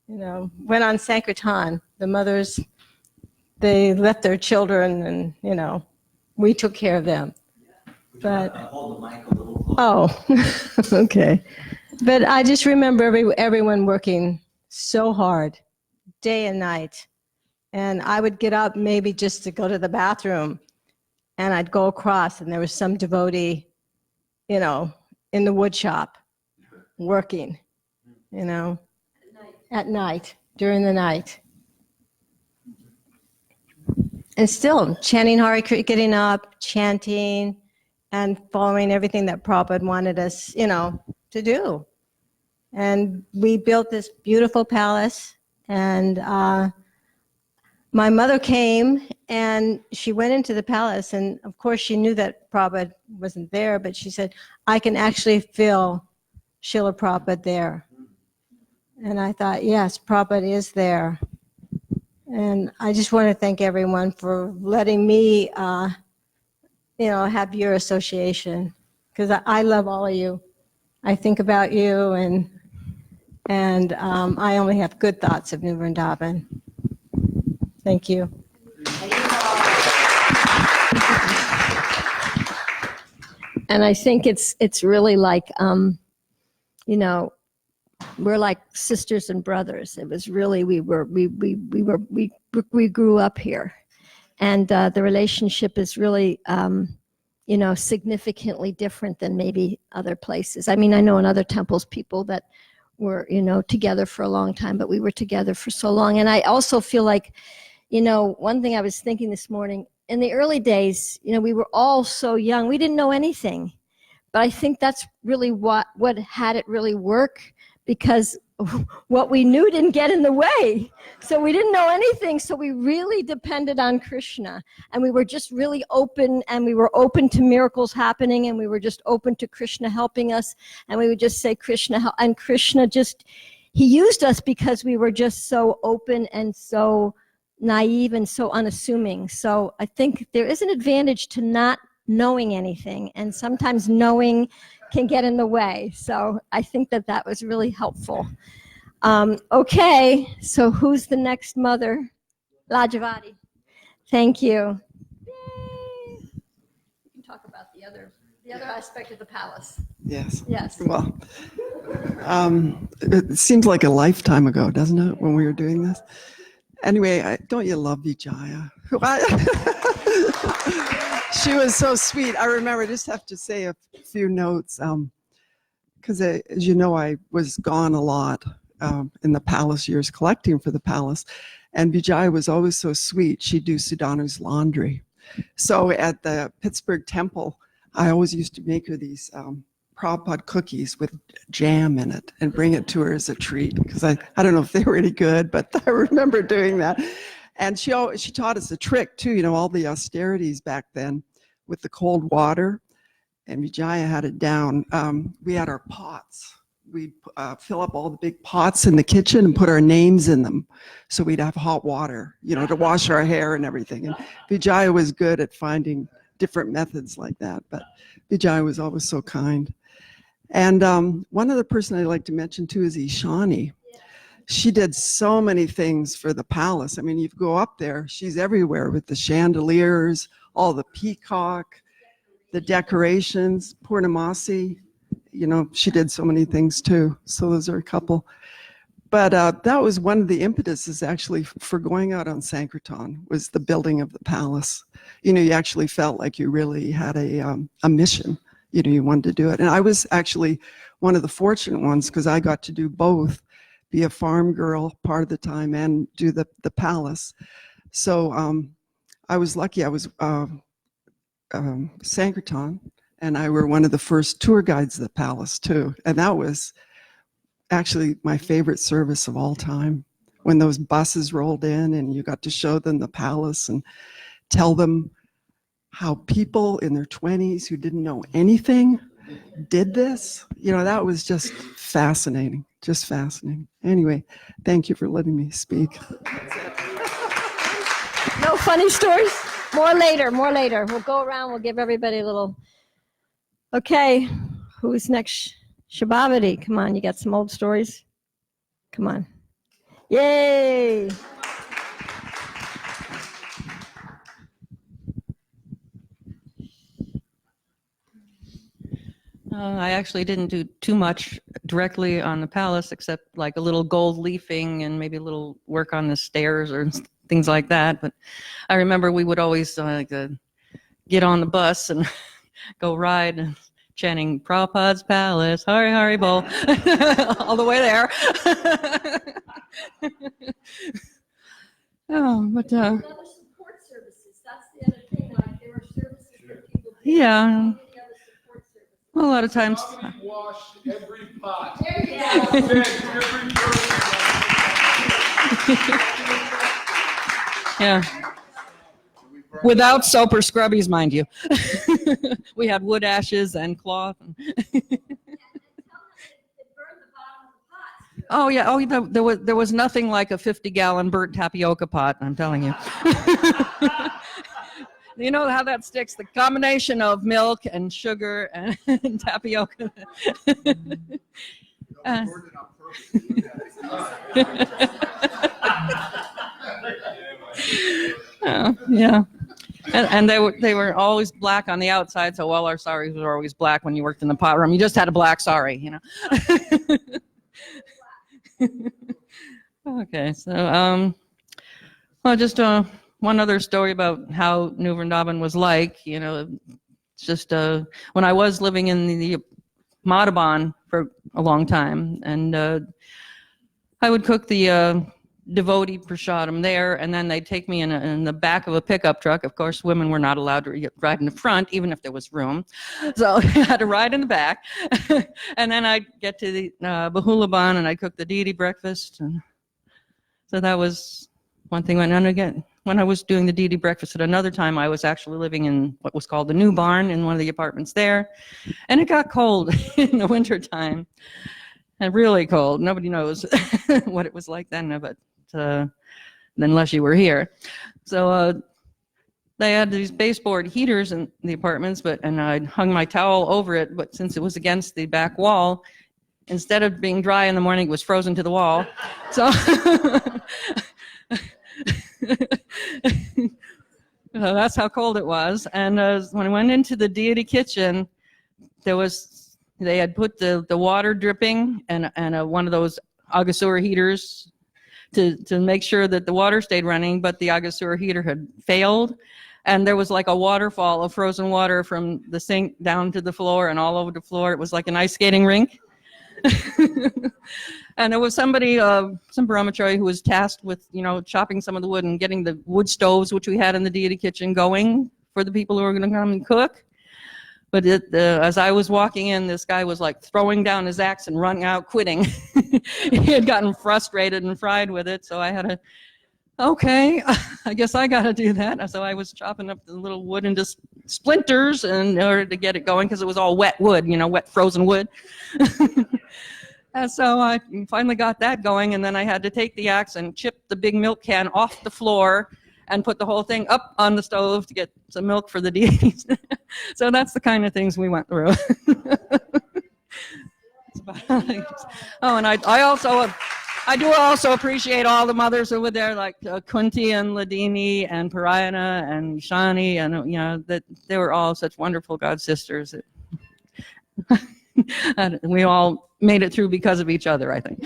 went on Sankirtan. The mothers, they left their children and, we took care of them. But, oh, okay. But I just remember everyone working so hard, day and night. And I would get up maybe just to go to the bathroom, and I'd go across, and there was some devotee, in the wood shop working, at night, during the night. And still chanting Hare Krishna, getting up, chanting, and following everything that Prabhupada wanted us, to do. And we built this beautiful palace, and my mother came, and she went into the palace, and of course she knew that Prabhupada wasn't there, but she said, I can actually feel Srila Prabhupada there. And I thought, yes, Prabhupada is there. And I just want to thank everyone for letting me, have your association, because I love all of you. I think about you, and I only have good thoughts of New Vrindavan. Thank you. And I think it's really like, we're like sisters and brothers. It was really, we grew up here, and the relationship is really, significantly different than maybe other places. I mean, I know in other temples, people that were, together for a long time, but we were together for so long. And I also feel like, one thing I was thinking this morning, in the early days, we were all so young, we didn't know anything. But I think that's really what had it really work, because what we knew didn't get in the way. So we didn't know anything, so we really depended on Krishna. And we were just really open, and we were open to miracles happening, and we were just open to Krishna helping us. And we would just say, Krishna help. And Krishna he used us because we were just so open and so naive and so unassuming. So I think there is an advantage to not knowing anything, and sometimes knowing can get in the way. So I think that was really helpful. Okay, so who's the next mother? Lajavati. Thank you. Yay. You can talk about the other aspect of the palace. Yes. Yes. Well, it seems like a lifetime ago, doesn't it, when we were doing this? Anyway, don't you love Vijaya? She was so sweet. I remember, I just have to say a few notes, because as you know, I was gone a lot in the palace years collecting for the palace, and Vijaya was always so sweet. She'd do Sudhanu's laundry. So at the Pittsburgh temple, I always used to make her these Prabhupada cookies with jam in it and bring it to her as a treat, because I don't know if they were any good, but I remember doing that. And she taught us a trick too, all the austerities back then with the cold water, and Vijaya had it down. We had our pots. We'd fill up all the big pots in the kitchen and put our names in them, so we'd have hot water, to wash our hair and everything. And Vijaya was good at finding different methods like that, but Vijaya was always so kind. And one other person I'd like to mention too is Ishani. She did so many things for the palace. I mean, you go up there, she's everywhere with the chandeliers, all the peacock, the decorations, Purnamasi. She did so many things too. So those are a couple. But that was one of the impetuses actually for going out on Sankirtan, was the building of the palace. You actually felt like you really had a mission. You wanted to do it. And I was actually one of the fortunate ones, because I got to do both, be a farm girl part of the time and do the palace. So I was lucky. I was Sankirtan, and I were one of the first tour guides of the palace too. And that was actually my favorite service of all time, when those buses rolled in and you got to show them the palace and tell them how people in their 20s who didn't know anything did this. That was just fascinating, just fascinating. Anyway, thank you for letting me speak. No funny stories? More later, more later. We'll go around, we'll give everybody a little. Okay, who's next? Shabavati, come on, you got some old stories? Come on. Yay! I actually didn't do too much directly on the palace, except like a little gold leafing and maybe a little work on the stairs or things like that. But I remember we would always get on the bus and go ride and chanting Prabhupada's Palace, Hari Hari Bol, all the way there. Yeah. Well, a lot of times. Wash every pot. Yeah. Without soap or scrubbies, mind you. We had wood ashes and cloth. Oh yeah. Oh, there was nothing like a 50-gallon burnt tapioca pot. I'm telling you. You know how that sticks? The combination of milk and sugar and tapioca. Oh, yeah. And they were always black on the outside, so all our saris were always black when you worked in the pot room. You just had a black sari, you know. Okay, so well, just one other story about how New Vrindavan was like. You know, it's just when I was living in the Madhaban for a long time, and I would cook the devotee prasadam there, and then they'd take me in the back of a pickup truck. Of course, women were not allowed to ride in the front, even if there was room. So I had to ride in the back. And then I'd get to the Bahulaban, and I'd cook the deity breakfast. And so that was one thing. And again, when I was doing the deity breakfast at another time, I was actually living in what was called the New Barn in one of the apartments there. And it got cold in the wintertime. And really cold. Nobody knows what it was like then, but unless you were here. So they had these baseboard heaters in the apartments, and I hung my towel over it, but since it was against the back wall, instead of being dry in the morning, it was frozen to the wall. So that's how cold it was. And when I went into the deity kitchen, they had put the water dripping and one of those Agasura heaters to make sure that the water stayed running, but the Agasura heater had failed. And there was like a waterfall of frozen water from the sink down to the floor and all over the floor. It was like an ice skating rink. And there was somebody, some brahmachari who was tasked with, chopping some of the wood and getting the wood stoves, which we had in the deity kitchen, going for the people who were going to come and cook. But as I was walking in, this guy was like throwing down his axe and running out, quitting. He had gotten frustrated and fried with it, so I had to, okay, I guess I got to do that. So I was chopping up the little wood into splinters in order to get it going, because it was all wet wood, wet frozen wood. And so I finally got that going, and then I had to take the axe and chip the big milk can off the floor and put the whole thing up on the stove to get some milk for the deities. So that's the kind of things we went through. Oh, and I do also appreciate all the mothers who were there, like Kunti and Ladini and Parayana and Shani, and that they were all such wonderful God sisters. And we all made it through because of each other, I think.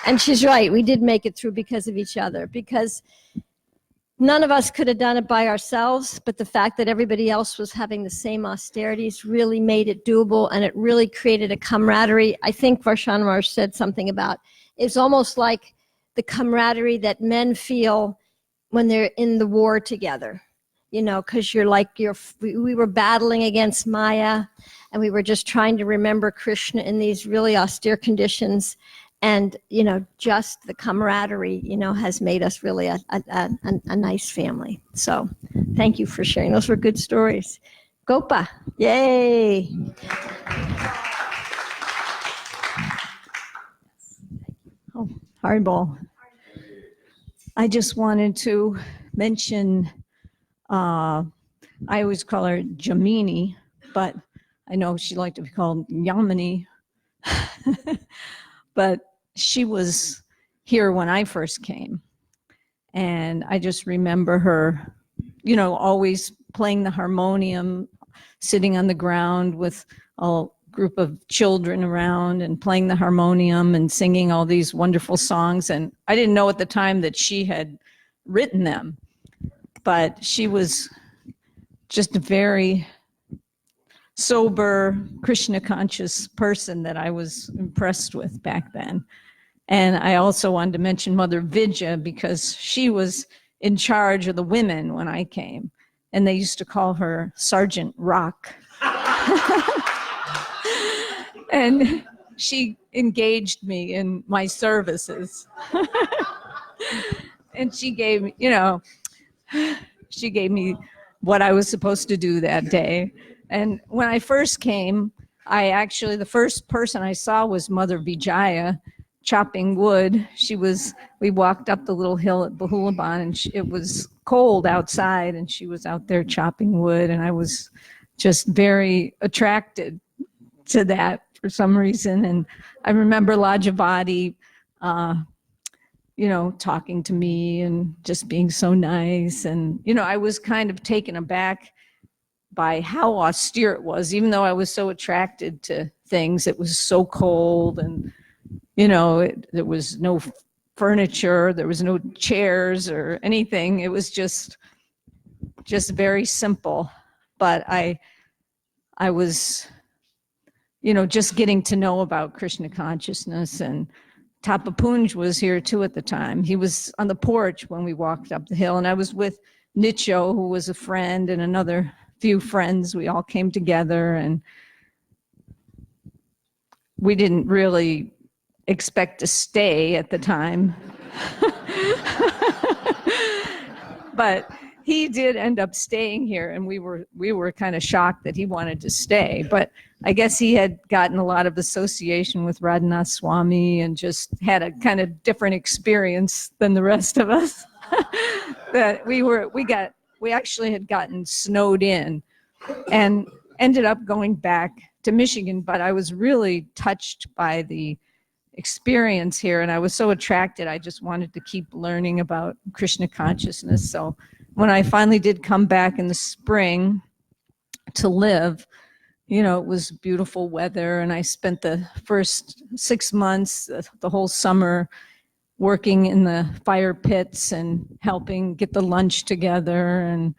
And she's right. We did make it through because of each other, because none of us could have done it by ourselves, but the fact that everybody else was having the same austerities really made it doable, and it really created a camaraderie. I think Varshan Maharaj said something about, it's almost like the camaraderie that men feel when they're in the war together, because we were battling against Maya, and we were just trying to remember Krishna in these really austere conditions. And, just the camaraderie, has made us really a nice family. So thank you for sharing. Those were good stories. Gopa, yay. Hardball. I just wanted to mention, I always call her Jamini, but I know she liked to be called Yamini. But she was here when I first came. And I just remember her, always playing the harmonium, sitting on the ground with a group of children around and playing the harmonium and singing all these wonderful songs. And I didn't know at the time that she had written them, but she was just a very sober, Krishna conscious person that I was impressed with back then. And I also wanted to mention Mother Vidya because she was in charge of the women when I came. And they used to call her Sergeant Rock. And she engaged me in my services. And she gave me, she gave me what I was supposed to do that day. And when I first came, the first person I saw was Mother Vijaya chopping wood. We walked up the little hill at Bahulaban, and it was cold outside, and she was out there chopping wood, and I was just very attracted to that for some reason. And I remember Lajavati, talking to me and just being so nice. And, I was kind of taken aback by how austere it was, even though I was so attracted to things. It was so cold, and, there was no furniture, there was no chairs or anything. It was just very simple. But I was, just getting to know about Krishna consciousness. And Tapapunj was here too at the time. He was on the porch when we walked up the hill, and I was with Nicho, who was a friend, and another few friends. We all came together, and we didn't really expect to stay at the time. But he did end up staying here, and we were kind of shocked that he wanted to stay. But I guess he had gotten a lot of association with Radhanath Swami and just had a kind of different experience than the rest of us. That we actually had gotten snowed in and ended up going back to Michigan. But I was really touched by the experience here, and I was so attracted. I just wanted to keep learning about Krishna consciousness. So when I finally did come back in the spring to live, it was beautiful weather, and I spent the first 6 months, the whole summer, working in the fire pits and helping get the lunch together. And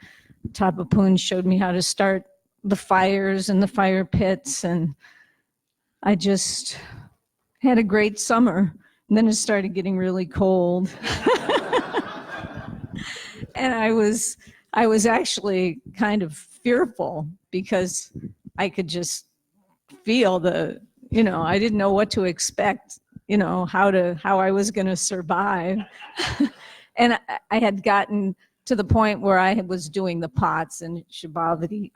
Tapapun showed me how to start the fires in the fire pits, and I just had a great summer. And then it started getting really cold. And I was actually kind of fearful because I could just feel I didn't know what to expect, how I was going to survive. And I had gotten to the point where I was doing the pots, and Shabhavati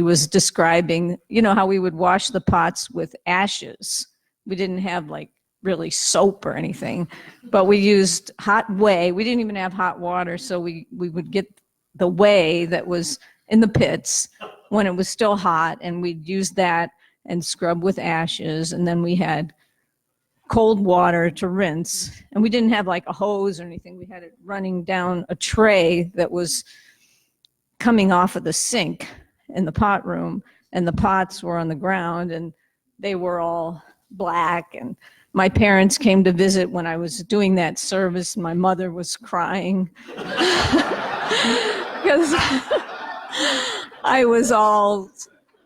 was describing, how we would wash the pots with ashes. We didn't have really soap or anything, but we used hot whey. We didn't even have hot water, so we would get the whey that was in the pits when it was still hot, and we'd use that and scrub with ashes. And then we had cold water to rinse, and we didn't have a hose or anything. We had it running down a tray that was coming off of the sink in the pot room, and the pots were on the ground, and they were all black. And my parents came to visit when I was doing that service, and my mother was crying because I was all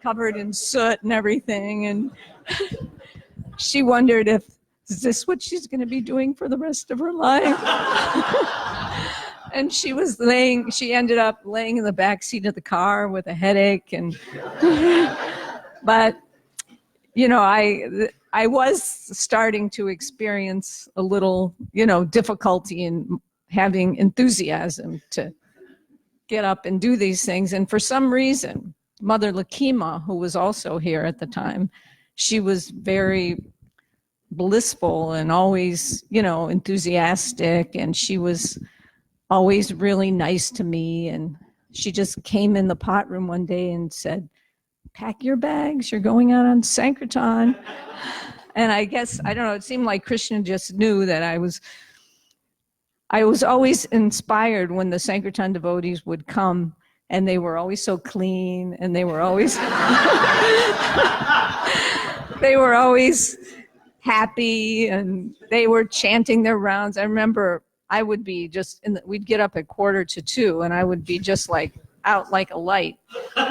covered in soot and everything, and she wondered is this what she's going to be doing for the rest of her life? And she ended up laying in the back seat of the car with a headache. But I was starting to experience a little, difficulty in having enthusiasm to get up and do these things. And for some reason, Mother Lakima, who was also here at the time, she was very blissful and always, enthusiastic. And she was always really nice to me. And she just came in the pot room one day and said, "Pack your bags, you're going out on Sankirtan." And I guess, I don't know, it seemed like Krishna just knew that I was always inspired when the Sankirtan devotees would come, and they were always so clean, and they were always they were always happy, and they were chanting their rounds. I remember I would be we'd get up at 1:45, and I would be just like out like a light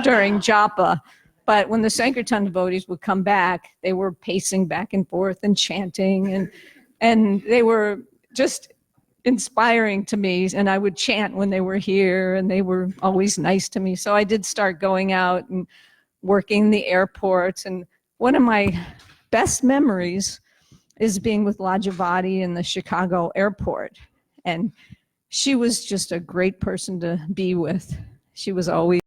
during japa. But when the Sankirtan devotees would come back, they were pacing back and forth and chanting, and they were just inspiring to me. And I would chant when they were here, and they were always nice to me. So I did start going out and working the airports. And one of my best memories is being with Lajavati in the Chicago airport. And she was just a great person to be with. She was always